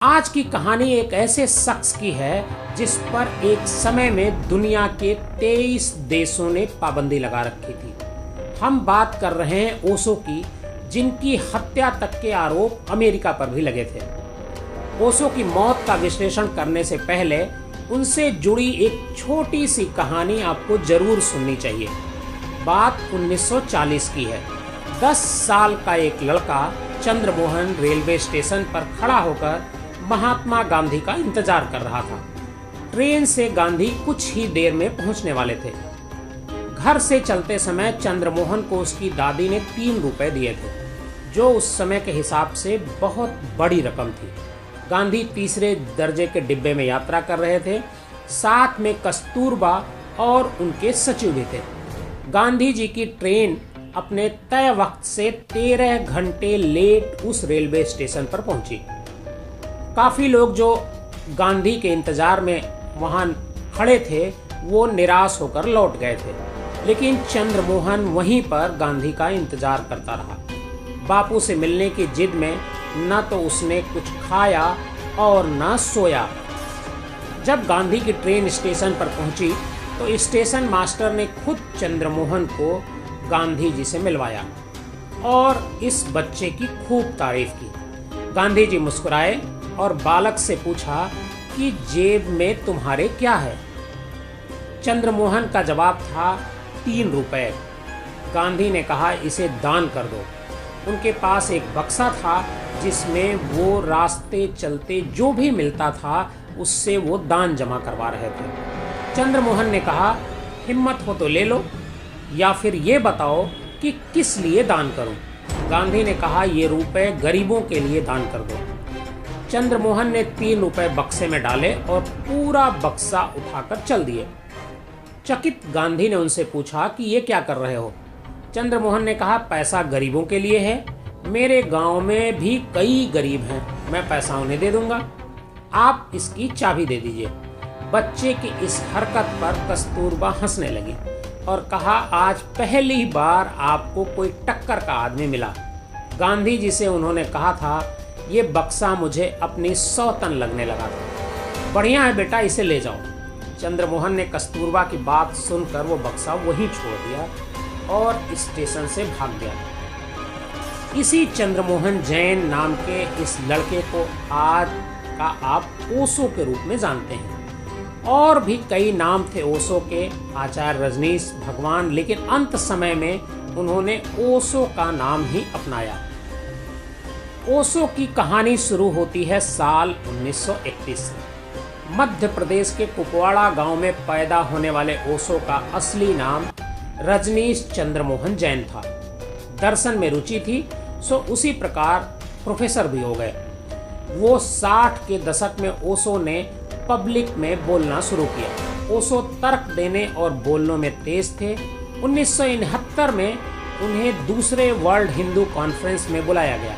आज की कहानी एक ऐसे शख्स की है जिस पर एक समय में दुनिया के 23 देशों ने पाबंदी लगा रखी थी। हम बात कर रहे हैं ओशो की, जिनकी हत्या तक के आरोप अमेरिका पर भी लगे थे। ओशो की मौत का विश्लेषण करने से पहले उनसे जुड़ी एक छोटी सी कहानी आपको जरूर सुननी चाहिए। बात 1940 की है। 10 साल का एक लड़का चंद्रमोहन रेलवे स्टेशन पर खड़ा होकर महात्मा गांधी का इंतजार कर रहा था। ट्रेन से गांधी कुछ ही देर में पहुंचने वाले थे। घर से चलते समय चंद्रमोहन को उसकी दादी ने 3 रुपए दिए थे, जो उस समय के हिसाब से बहुत बड़ी रकम थी। गांधी तीसरे दर्जे के डिब्बे में यात्रा कर रहे थे। साथ में कस्तूरबा और उनके सचिव भी थे। गांधी जी की ट्रेन अपने तय वक्त से 13 घंटे लेट उस रेलवे स्टेशन पर पहुंची। काफी लोग जो गांधी के इंतजार में वहां खड़े थे वो निराश होकर लौट गए थे, लेकिन चंद्रमोहन वहीं पर गांधी का इंतजार करता रहा। बापू से मिलने की जिद में न तो उसने कुछ खाया और न सोया। जब गांधी की ट्रेन स्टेशन पर पहुंची तो स्टेशन मास्टर ने खुद चंद्रमोहन को गांधी जी से मिलवाया और इस बच्चे की खूब तारीफ की। गांधी जी मुस्कुराए और बालक से पूछा कि जेब में तुम्हारे क्या है। चंद्रमोहन का जवाब था 3 रुपए। गांधी ने कहा, इसे दान कर दो। उनके पास एक बक्सा था जिसमें वो रास्ते चलते जो भी मिलता था उससे वो दान जमा करवा रहे थे। चंद्रमोहन ने कहा, हिम्मत हो तो ले लो, या फिर ये बताओ कि किस लिए दान करूं। गांधी ने कहा, ये रुपए गरीबों के लिए दान कर दो। चंद्रमोहन ने 3 रुपए बक्से में डाले और पूरा बक्सा उठाकर चल दिए। चकित गांधी ने उनसे पूछा कि ये क्या कर रहे हो। चंद्रमोहन ने कहा, पैसा गरीबों के लिए है। मेरे गांव में भी कई गरीब हैं, मैं पैसा उन्हें दे दूंगा। आप इसकी चाबी दे दीजिए। बच्चे की इस हरकत पर कस्तूरबा हंसने लगी और कहा, आज पहली बार आपको कोई टक्कर का आदमी मिला। गांधी जी से उन्होंने कहा था, ये बक्सा मुझे अपनी सौतन लगने लगा था। बढ़िया है बेटा, इसे ले जाओ। चंद्रमोहन ने कस्तूरबा की बात सुनकर वो बक्सा वहीं छोड़ दिया और स्टेशन से भाग गया। इसी चंद्रमोहन जैन नाम के इस लड़के को आज का आप ओशो के रूप में जानते हैं। और भी कई नाम थे ओशो के, आचार्य रजनीश, भगवान, लेकिन अंत समय में उन्होंने ओशो का नाम ही अपनाया। ओशो की कहानी शुरू होती है साल 1931 से। मध्य प्रदेश के कुपवाड़ा गांव में पैदा होने वाले ओशो का असली नाम रजनीश चंद्रमोहन जैन था। दर्शन में रुचि थी, सो उसी प्रकार प्रोफेसर भी हो गए। वो 60 के दशक में ओशो ने पब्लिक में बोलना शुरू किया। ओशो तर्क देने और बोलने में तेज थे। 1969 में उन्हें दूसरे वर्ल्ड हिंदू कॉन्फ्रेंस में बुलाया गया,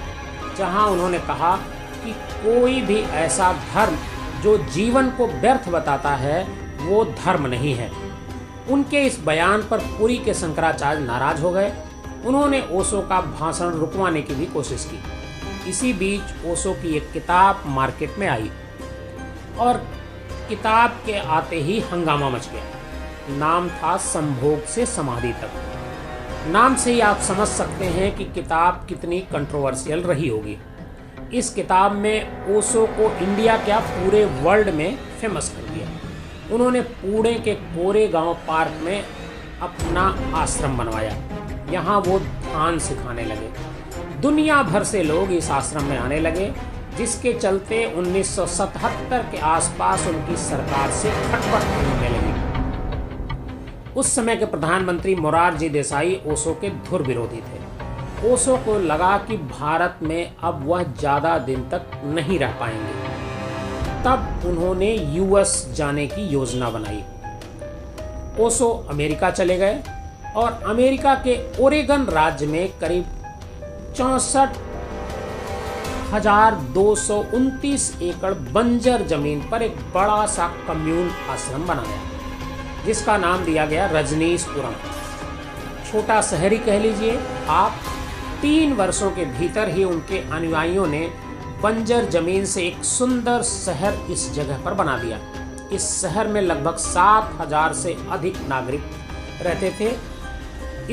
जहां उन्होंने कहा कि कोई भी ऐसा धर्म जो जीवन को व्यर्थ बताता है वो धर्म नहीं है। उनके इस बयान पर पुरी के शंकराचार्य नाराज हो गए। उन्होंने ओशो का भाषण रुकवाने की भी कोशिश की। इसी बीच ओशो की एक किताब मार्केट में आई और किताब के आते ही हंगामा मच गया। नाम था संभोग से समाधि तक। नाम से ही आप समझ सकते हैं कि किताब कितनी कंट्रोवर्शियल रही होगी। इस किताब में ओशो को इंडिया क्या पूरे वर्ल्ड में फेमस कर दिया। उन्होंने पुणे के कोरे गांव पार्क में अपना आश्रम बनवाया। यहाँ वो ध्यान सिखाने लगे। दुनिया भर से लोग इस आश्रम में आने लगे, जिसके चलते 1977 के आसपास उनकी सरकार से खटपट होने लगी। उस समय के प्रधानमंत्री मोरारजी देसाई ओशो के धुर विरोधी थे। ओशो को लगा कि भारत में अब वह ज्यादा दिन तक नहीं रह पाएंगे। तब उन्होंने यूएस जाने की योजना बनाई। ओशो अमेरिका चले गए और अमेरिका के ओरेगन राज्य में करीब 64,229 एकड़ बंजर जमीन पर एक बड़ा सा कम्यून आश्रम बनाया, जिसका नाम दिया गया रजनीशपुरम। छोटा शहरी कह लीजिए आप। 3 वर्षों के भीतर ही उनके अनुयायियों ने बंजर जमीन से एक सुंदर शहर इस जगह पर बना दिया। इस शहर में लगभग 7,000 से अधिक नागरिक रहते थे।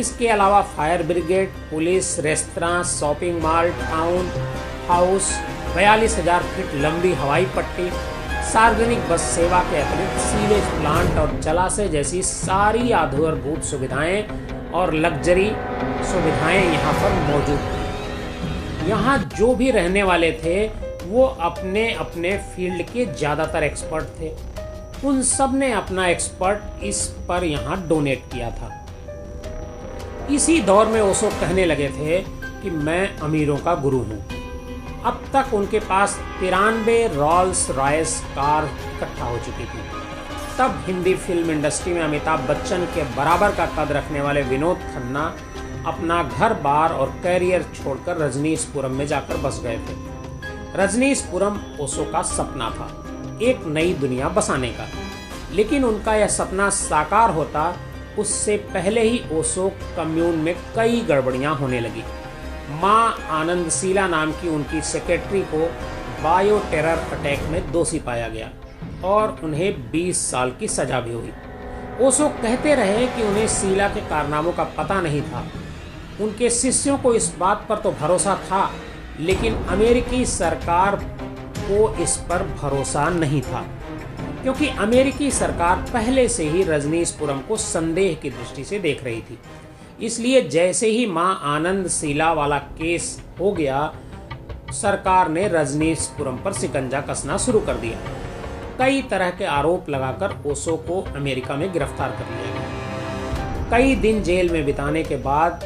इसके अलावा fire brigade, police, restaurant, shopping mall, town house, 42,000 feet लंबी हवाई पट्टी, सार्वजनिक बस सेवा के अतिरिक्त सीवेज प्लांट और जलाशय जैसी सारी आधारभूत सुविधाएं और लग्जरी सुविधाएं यहाँ पर मौजूद थी। यहाँ जो भी रहने वाले थे वो अपने अपने फील्ड के ज़्यादातर एक्सपर्ट थे। उन सब ने अपना एक्सपर्ट इस पर यहाँ डोनेट किया था। इसी दौर में ओशो कहने लगे थे कि मैं अमीरों का गुरु हूँ। अब तक उनके पास 93 रॉल्स रॉयस कार इकट्ठा हो चुकी थी। तब हिंदी फिल्म इंडस्ट्री में अमिताभ बच्चन के बराबर का कद रखने वाले विनोद खन्ना अपना घर बार और कैरियर छोड़कर रजनीशपुरम में जाकर बस गए थे। रजनीशपुरम ओशो का सपना था, एक नई दुनिया बसाने का। लेकिन उनका यह सपना साकार होता उससे पहले ही ओशो कम्यून में कई गड़बड़ियां होने लगी। मां आनंदशीला नाम की उनकी सेक्रेटरी को बायो टेरर अटैक में दोषी पाया गया और उन्हें 20 साल की सजा भी हुई। ओशो कहते रहे कि उन्हें शीला के कारनामों का पता नहीं था। उनके शिष्यों को इस बात पर तो भरोसा था, लेकिन अमेरिकी सरकार को इस पर भरोसा नहीं था, क्योंकि अमेरिकी सरकार पहले से ही रजनीशपुरम को संदेह की दृष्टि से देख रही थी। इसलिए जैसे ही मां आनंदशीला वाला केस हो गया, सरकार ने रजनीशपुरम पर शिकंजा कसना शुरू कर दिया। कई तरह के आरोप लगाकर ओशो को अमेरिका में गिरफ्तार कर लिया गया। कई दिन जेल में बिताने के बाद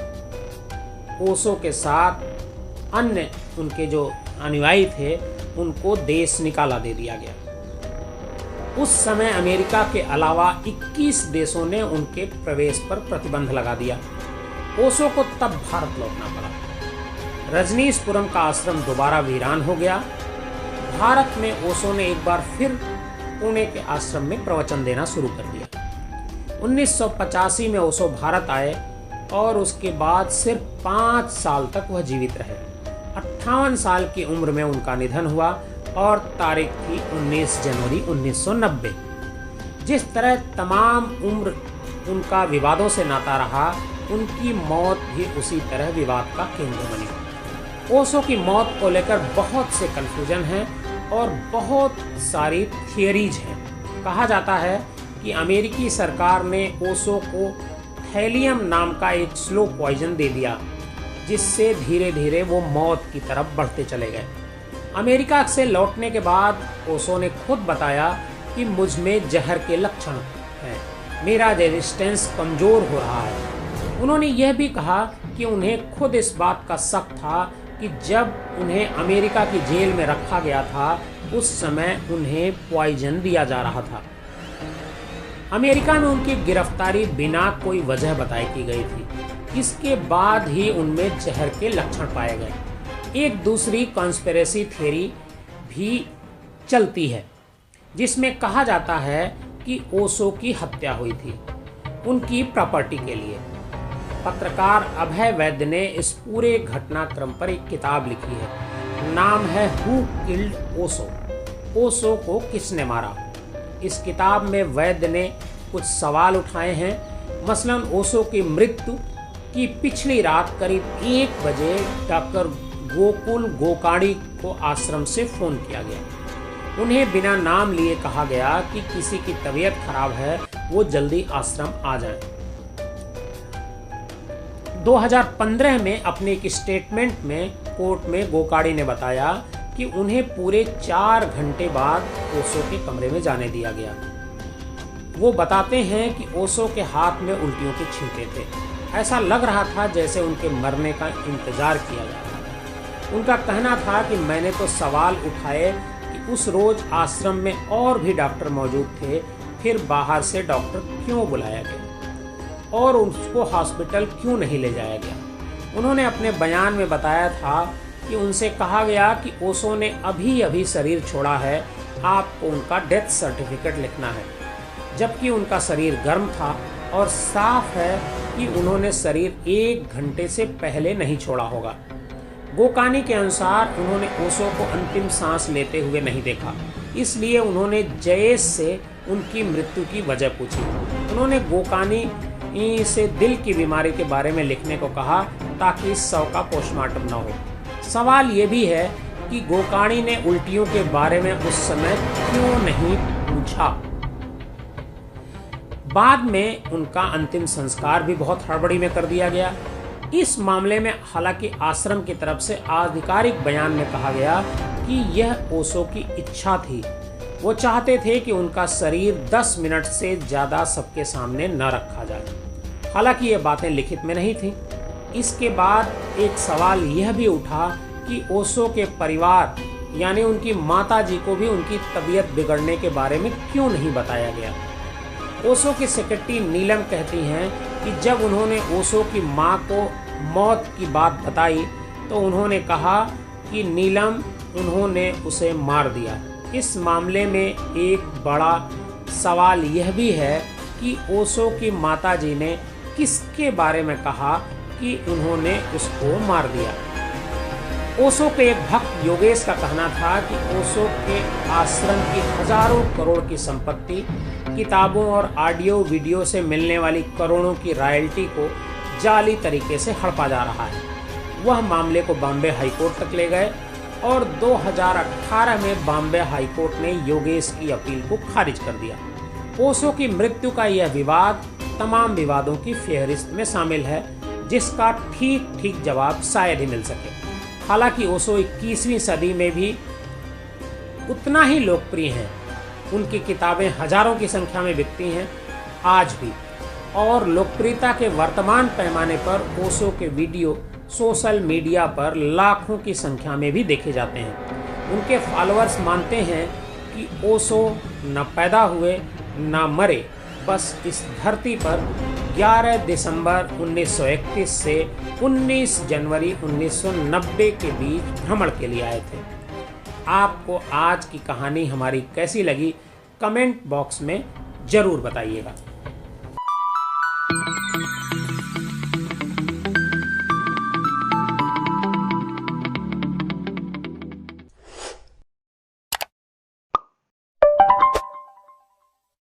ओशो के साथ अन्य उनके जो अनुयायी थे उनको देश निकाला दे दिया गया। उस समय अमेरिका के अलावा 21 देशों ने उनके प्रवेश पर प्रतिबंध लगा दिया। ओशो को तब भारत लौटना पड़ा। रजनीशपुरम का आश्रम दोबारा वीरान हो गया। भारत में ओशो ने एक बार फिर पुणे के आश्रम में प्रवचन देना शुरू कर दिया। 1985 में ओशो भारत आए और उसके बाद सिर्फ 5 साल तक वह जीवित रहे। 58 साल की उम्र में उनका निधन हुआ और तारीख थी 19 जनवरी 1990। जिस तरह तमाम उम्र उनका विवादों से नाता रहा, उनकी मौत भी उसी तरह विवाद का केंद्र बनी। ओशो की मौत को लेकर बहुत से कन्फ्यूजन हैं और बहुत सारी थियरीज हैं। कहा जाता है कि अमेरिकी सरकार ने ओशो को थैलियम नाम का एक स्लो पॉइजन दे दिया, जिससे धीरे धीरे वो मौत की तरफ बढ़ते चले गए। अमेरिका से लौटने के बाद ओशो ने खुद बताया कि मुझ में जहर के लक्षण हैं, मेरा रेजिस्टेंस कमज़ोर हो रहा है। उन्होंने यह भी कहा कि उन्हें खुद इस बात का शक था कि जब उन्हें अमेरिका की जेल में रखा गया था उस समय उन्हें पॉइजन दिया जा रहा था। अमेरिका में उनकी गिरफ्तारी बिना कोई वजह बताई की गई थी। इसके बाद ही उनमें जहर के लक्षण पाए गए। एक दूसरी कॉन्स्पिरेसी थ्योरी भी चलती है, जिसमें कहा जाता है कि ओशो की हत्या हुई थी उनकी प्रॉपर्टी के लिए। पत्रकार अभय वैद्य ने इस पूरे घटनाक्रम पर एक किताब लिखी है। नाम है हु किल्ड ओशो, ओशो को किसने मारा। इस किताब में वैद्य ने कुछ सवाल उठाए हैं। मसलन ओशो की मृत्यु की पिछली रात करीब 1 बजे डॉक्टर गोकुल गोकाणी को आश्रम से फोन किया गया। उन्हें बिना नाम लिए कहा गया कि किसी की तबीयत खराब है, वो जल्दी आश्रम आ जाएं। 2015 में अपने एक स्टेटमेंट में कोर्ट में गोकाणी ने बताया कि उन्हें पूरे 4 घंटे बाद ओशो के कमरे में जाने दिया गया। वो बताते हैं कि ओशो के हाथ में उल्टियों के छींटे थे। ऐसा लग रहा था जैसे उनके मरने का इंतजार किया जा रहा था। उनका कहना था कि मैंने तो सवाल उठाए कि उस रोज आश्रम में और भी डॉक्टर मौजूद थे, फिर बाहर से डॉक्टर क्यों बुलाया गया और उसको हॉस्पिटल क्यों नहीं ले जाया गया। उन्होंने अपने बयान में बताया था कि उनसे कहा गया कि ओशो ने अभी अभी शरीर छोड़ा है, आपको उनका डेथ सर्टिफिकेट लिखना है, जबकि उनका शरीर गर्म था और साफ है कि उन्होंने शरीर 1 घंटे से पहले नहीं छोड़ा होगा। गोकानी के अनुसार उन्होंने ओशो को अंतिम सांस लेते हुए नहीं देखा, इसलिए उन्होंने जयेश से उनकी मृत्यु की वजह पूछी। उन्होंने गोकानी से दिल की बीमारी के बारे में लिखने को कहा ताकि इस शव का पोस्टमार्टम न हो। सवाल ये भी है कि गोकानी ने उल्टियों के बारे में उस समय क्यों नहीं पूछा। बाद में उनका अंतिम संस्कार भी बहुत हड़बड़ी में कर दिया गया। इस मामले में हालांकि आश्रम की तरफ से आधिकारिक बयान में कहा गया कि यह ओशो की इच्छा थी। वो चाहते थे कि उनका शरीर 10 मिनट से ज़्यादा सबके सामने न रखा जाए। हालांकि ये बातें लिखित में नहीं थी। इसके बाद एक सवाल यह भी उठा कि ओशो के परिवार यानी उनकी माताजी को भी उनकी तबीयत बिगड़ने के बारे में क्यों नहीं बताया गया। ओशो की सेक्रेटरी नीलम कहती हैं कि जब उन्होंने ओशो की मां को मौत की बात बताई तो उन्होंने कहा कि नीलम, उन्होंने उसे मार दिया। इस मामले में एक बड़ा सवाल यह भी है कि ओशो की माताजी ने किसके बारे में कहा कि उन्होंने उसको मार दिया। ओशो के एक भक्त योगेश का कहना था कि ओशो के आश्रम की हजारों करोड़ की संपत्ति, किताबों और ऑडियो वीडियो से मिलने वाली करोड़ों की रॉयल्टी को जाली तरीके से हड़पा जा रहा है। वह मामले को बॉम्बे हाईकोर्ट तक ले गए और 2018 में बॉम्बे हाईकोर्ट ने योगेश की अपील को खारिज कर दिया। ओशो की मृत्यु का यह विवाद तमाम विवादों की फेहरिस्त में शामिल है, जिसका ठीक जवाब शायद ही मिल सके। हालांकि ओशो 21वीं सदी में भी उतना ही लोकप्रिय हैं। उनकी किताबें हजारों की संख्या में बिकती हैं आज भी, और लोकप्रियता के वर्तमान पैमाने पर ओशो के वीडियो सोशल मीडिया पर लाखों की संख्या में भी देखे जाते हैं। उनके फॉलोअर्स मानते हैं कि ओशो न पैदा हुए न मरे, बस इस धरती पर 11 दिसंबर 1931 से 19 जनवरी 1990 के बीच भ्रमण के लिए आए थे। आपको आज की कहानी हमारी कैसी लगी कमेंट बॉक्स में ज़रूर बताइएगा।